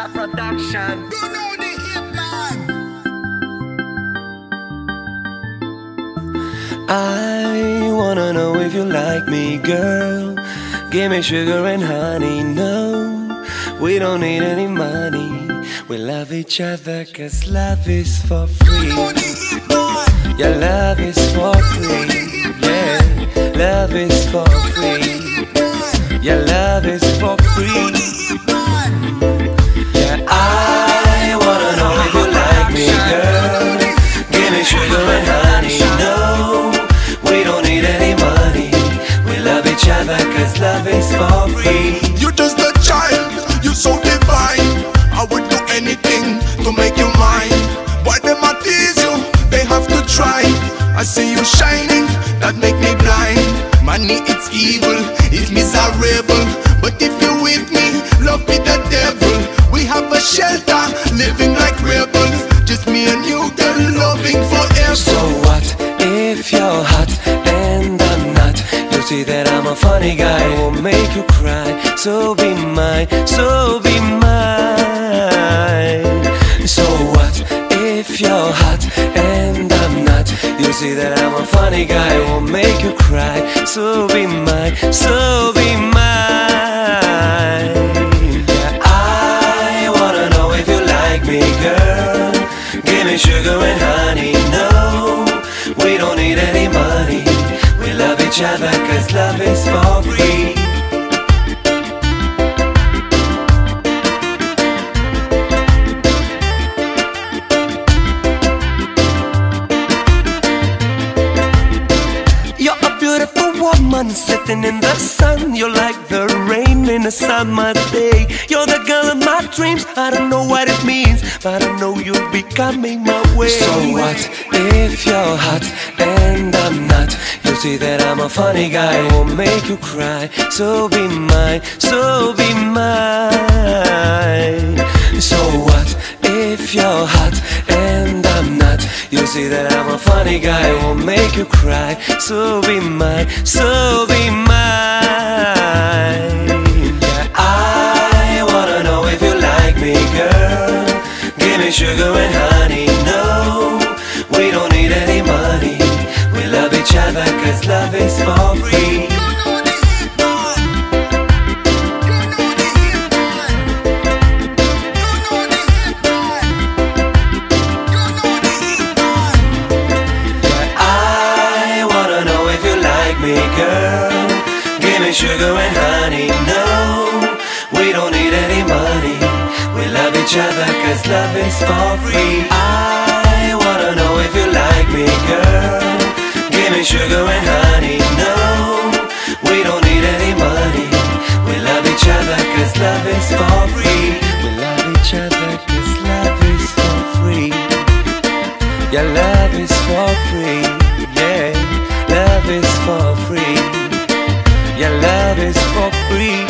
Shot Production. You know the hitman. I wanna know if you like me, girl. Give me sugar and honey, no. We don't need any money. We love each other cause love is for free. You know the hitman. Your love is for free. Yeah, love is for free. Your love is for free. Yeah, I wanna know if you like me, girl. Give me sugar and honey, no. We don't need any money. We love each other cause love is for free. You're just a child, you're so divine. I would do anything to make you mine. Why them a tease you? They have to try. I see you shining, that make me blind. Money it's evil, it's miserable. But if you're with me, love be the devil. We have a shelter, living like rebels. Just me and you, girl, loving forever. So what if you're hot and I'm not? You see that I'm a funny guy, won't make you cry. So be mine, so be mine. So what if you're hot and I'm not? You see that I'm a funny guy, won't make you cry. So be mine, so be mine. Yeah, I wanna know if you like me, girl. Give me sugar and honey, no. We don't need any money. We love each other cause love is for free. You're a beautiful woman sitting in the sun. You're like the rain in a summer day. You're the girl of my dreams. I don't know what it means, but I know you'll be coming my way. So what if you're hot and I'm not? You see that I'm a funny guy, won't make you cry. So be mine, so be mine. So what if you're hot and I'm not? You see that I'm a funny guy, won't make you cry. So be mine, so be mine. Yeah, I wanna know if you like me, girl. Give me sugar and honey, no. We don't need any money. We love each other cause love is for free. Girl, give me sugar and honey, no. We don't need any money. We love each other cause love is for free. I wanna know if you like me, girl. Give me sugar and honey, no. We don't need any money. We love each other cause love is for free. We love each other cause love is for free. Your love is for free, yeah. Love is for free. Your love is for free.